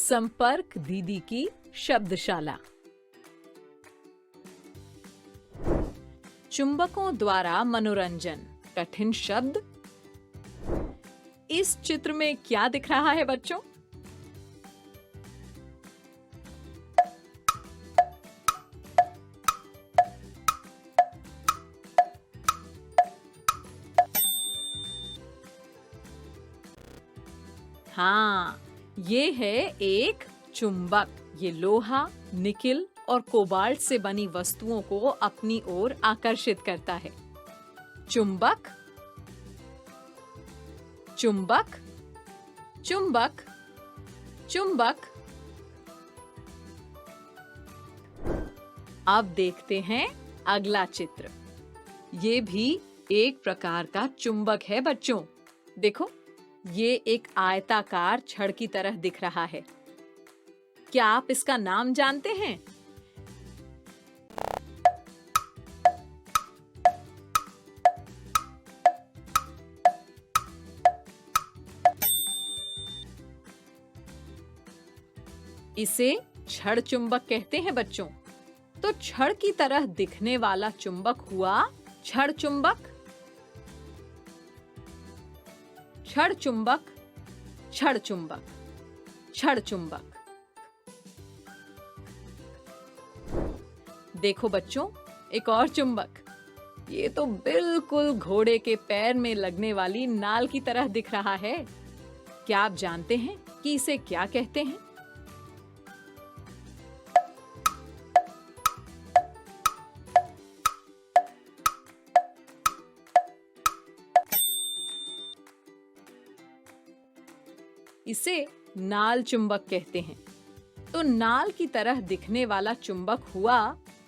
संपर्क दीदी की शब्दशाला। चुंबकों द्वारा मनोरंजन। कठिन शब्द। इस चित्र में क्या दिख रहा है बच्चों? हाँ, ये है एक चुंबक। ये लोहा, निकिल और कोबाल्ट से बनी वस्तुओं को अपनी ओर आकर्षित करता है। चुंबक, चुंबक, चुंबक, चुंबक। अब देखते हैं अगला चित्र। ये भी एक प्रकार का चुंबक है बच्चों। देखो, ये एक आयताकार छड़ की तरह दिख रहा है। क्या आप इसका नाम जानते हैं? इसे छड़ चुंबक कहते हैं बच्चों। तो छड़ की तरह दिखने वाला चुंबक हुआ छड़ चुंबक। छड़ चुंबक, छड़ चुंबक, छड़ चुंबक। देखो बच्चों, एक और चुंबक। ये तो बिल्कुल घोड़े के पैर में लगने वाली नाल की तरह दिख रहा है। क्या आप जानते हैं कि इसे क्या कहते हैं? इसे नाल चुंबक कहते हैं। तो नाल की तरह दिखने वाला चुंबक हुआ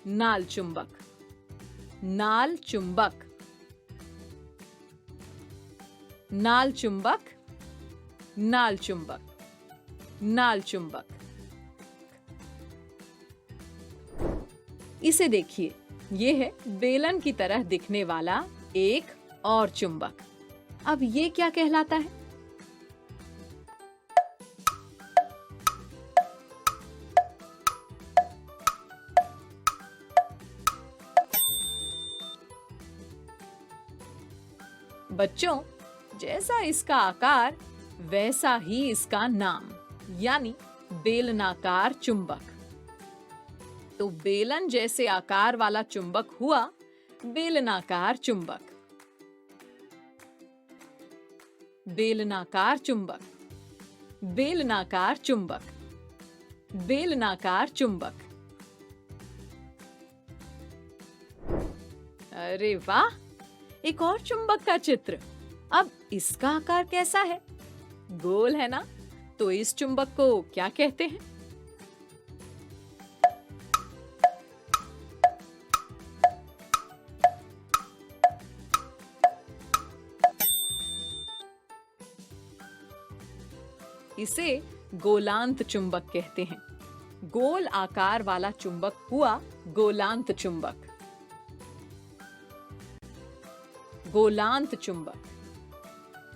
नाल चुंबक। नाल चुंबक, नाल चुंबक, नाल चुंबक, नाल चुंबक। इसे देखिए, ये है बेलन की तरह दिखने वाला एक और चुंबक। अब ये क्या कहलाता है? बच्चों, जैसा इसका आकार वैसा ही इसका नाम, यानी बेलनाकार चुंबक। तो बेलन जैसे आकार वाला चुंबक हुआ बेलनाकार चुंबक। बेलनाकार चुंबक, बेलनाकार चुंबक, बेलनाकार चुंबक। अरे वाह, एक और चुंबक का चित्र। अब इसका आकार कैसा है? गोल है ना? तो इस चुंबक को क्या कहते हैं? इसे गोलांत चुंबक कहते हैं। गोल आकार वाला चुंबक हुआ गोलांत चुंबक। गोलांत चुंबक,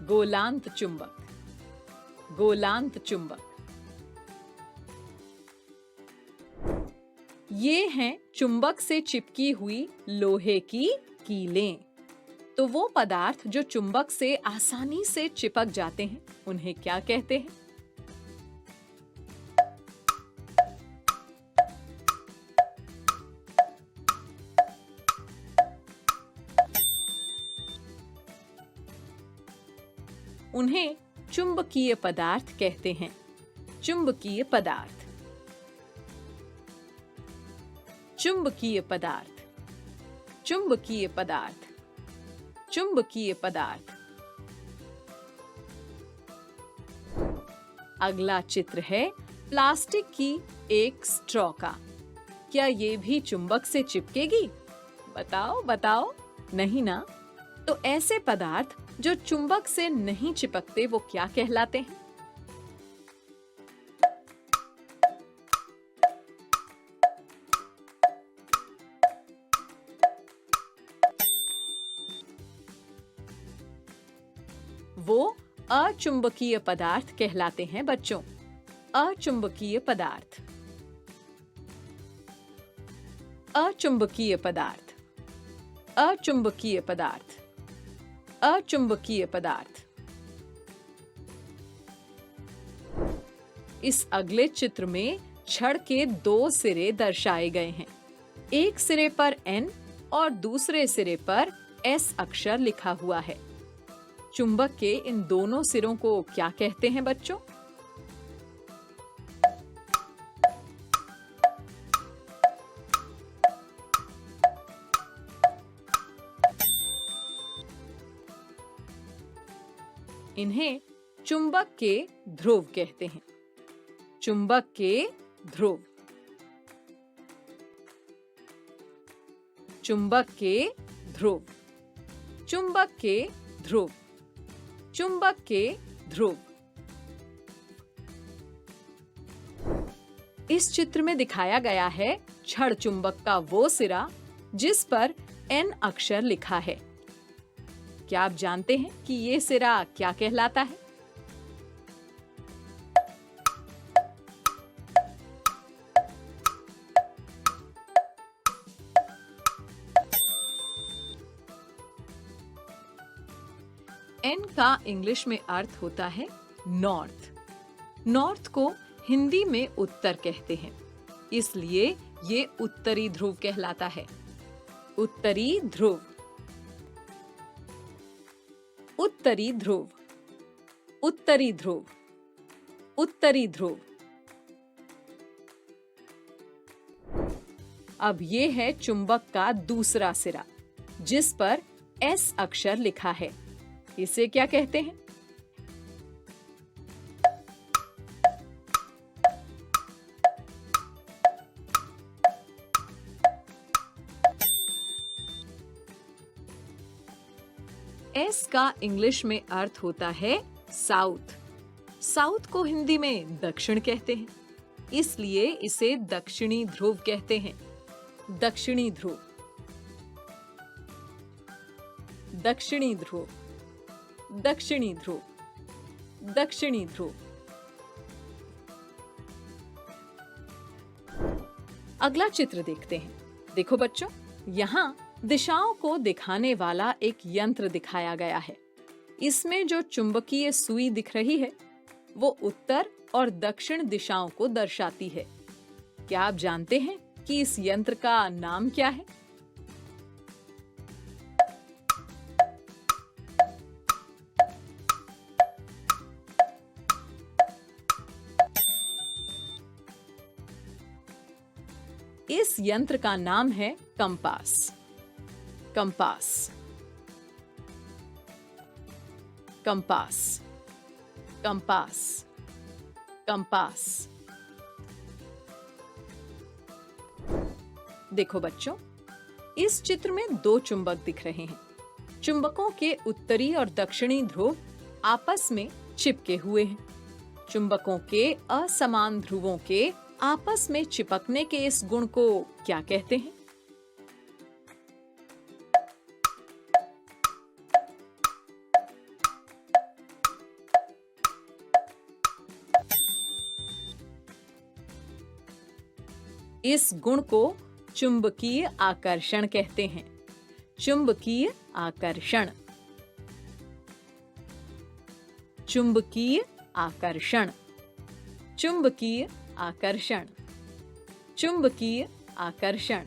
गोलांत चुंबक, गोलांत चुंबक। ये हैं चुंबक से चिपकी हुई लोहे की कीलें। तो वो पदार्थ जो चुंबक से आसानी से चिपक जाते हैं, उन्हें क्या कहते हैं? उन्हें चुंबकीय पदार्थ कहते हैं। चुंबकीय पदार्थ, चुंबकीय पदार्थ, चुंबकीय पदार्थ, चुंबकीय पदार्थ। अगला चित्र है प्लास्टिक की एक स्ट्रॉ का। क्या ये भी चुंबक से चिपकेगी? बताओ बताओ। नहीं ना? तो ऐसे पदार्थ जो चुंबक से नहीं चिपकते वो क्या कहलाते हैं? वो अचुंबकीय पदार्थ कहलाते हैं बच्चों। अचुंबकीय पदार्थ। अचुंबकीय पदार्थ। अचुंबकीय पदार्थ। अचुंबकीय पदार्थ। इस अगले चित्र में छड़ के दो सिरे दर्शाए गए हैं। एक सिरे पर N और दूसरे सिरे पर S अक्षर लिखा हुआ है। चुंबक के इन दोनों सिरों को क्या कहते हैं बच्चों? इन्हें चुंबक के ध्रुव कहते हैं। चुंबक के ध्रुव। चुंबक के ध्रुव। चुंबक के ध्रुव। चुंबक के ध्रुव। इस चित्र में दिखाया गया है छड़ चुंबक का वो सिरा जिस पर N अक्षर लिखा है। क्या आप जानते हैं कि ये सिरा क्या कहलाता है? N का इंग्लिश में अर्थ होता है नॉर्थ। नॉर्थ को हिंदी में उत्तर कहते हैं, इसलिए ये उत्तरी ध्रुव कहलाता है। उत्तरी ध्रुव। उत्तरी ध्रुव। उत्तरी ध्रुव। उत्तरी ध्रुव। अब ये है चुंबक का दूसरा सिरा जिस पर S अक्षर लिखा है। इसे क्या कहते हैं? S का इंग्लिश में अर्थ होता है साउथ। साउथ को हिंदी में दक्षिण कहते हैं, इसलिए इसे दक्षिणी ध्रुव कहते हैं। दक्षिणी ध्रुव। दक्षिणी ध्रुव। दक्षिणी ध्रुव। दक्षिणी ध्रुव। अगला चित्र देखते हैं। देखो बच्चों, यहाँ दिशाओं को दिखाने वाला एक यंत्र दिखाया गया है। इसमें जो चुंबकीय सुई दिख रही है वो उत्तर और दक्षिण दिशाओं को दर्शाती है। क्या आप जानते हैं कि इस यंत्र का नाम क्या है? इस यंत्र का नाम है compass. Compass. Compass. Compass. Compass. देखो बच्चों, इस चित्र में दो चुंबक दिख रहे हैं। चुंबकों के उत्तरी और दक्षिणी ध्रुव आपस में चिपके हुए हैं। चुंबकों के असमान ध्रुवों के आपस में चिपकने के इस गुण को क्या कहते हैं? इस गुण को चुंबकीय आकर्षण कहते हैं। चुंबकीय आकर्षण। चुंबकीय आकर्षण। चुंबकीय आकर्षण। चुंबकीय आकर्षण।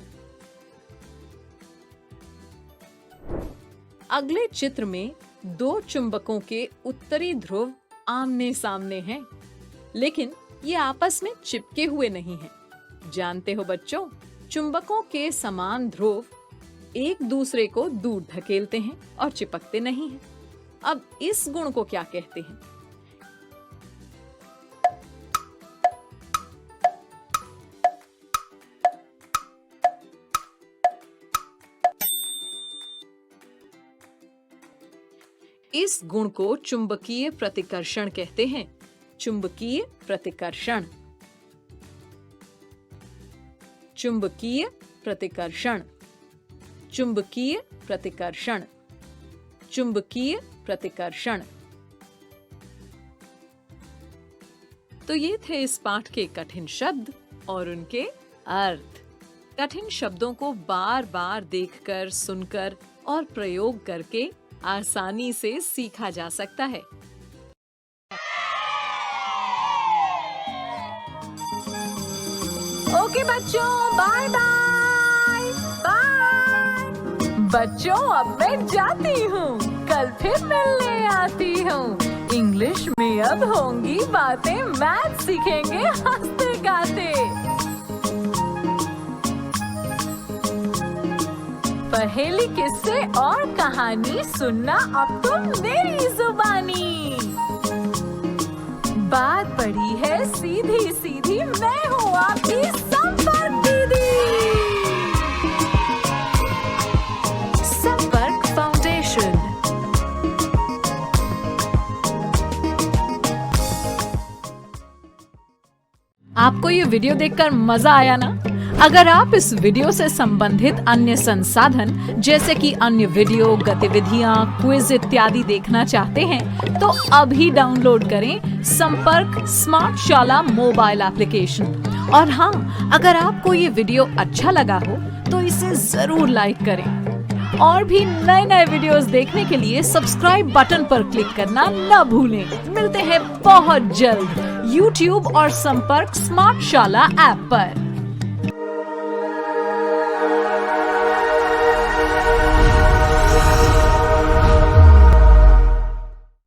अगले चित्र में दो चुंबकों के उत्तरी ध्रुव आमने सामने हैं, लेकिन ये आपस में चिपके हुए नहीं हैं। जानते हो बच्चों, चुंबकों के समान ध्रुव एक दूसरे को दूर धकेलते हैं और चिपकते नहीं हैं। अब इस गुण को क्या कहते हैं? इस गुण को चुंबकीय प्रतिकर्षण कहते हैं। चुंबकीय प्रतिकर्षण, चुंबकीय प्रतिकर्षण, चुंबकीय प्रतिकर्षण, चुंबकीय प्रतिकर्षण। तो ये थे इस पाठ के कठिन शब्द और उनके अर्थ। कठिन शब्दों को बार बार देखकर, सुनकर और प्रयोग करके आसानी से सीखा जा सकता है। ओके बच्चों, बाय बाय बाय। बच्चों अब मैं जाती हूँ, कल फिर मिलने आती हूँ। इंग्लिश में अब होंगी बातें, मैथ सीखेंगे हंसते गाते। पहेली, किस्से और कहानी सुनना अब तुम मेरी जुबानी। बात बड़ी है सीधी सीधी, मैं हूँ आपकी संपर्क दीदी। संपर्क फाउंडेशन। आपको ये वीडियो देखकर मजा आया ना? अगर आप इस वीडियो से संबंधित अन्य संसाधन जैसे कि अन्य वीडियो, गतिविधियां, क्विज इत्यादि देखना चाहते हैं तो अभी डाउनलोड करें संपर्क स्मार्ट शाला मोबाइल एप्लीकेशन। और हाँ, अगर आपको ये वीडियो अच्छा लगा हो तो इसे जरूर लाइक करें। और भी नए नए वीडियोस देखने के लिए सब्सक्राइब बटन पर क्लिक करना न भूलें। मिलते हैं बहुत जल्द YouTube और संपर्क स्मार्ट शाला ऐप पर।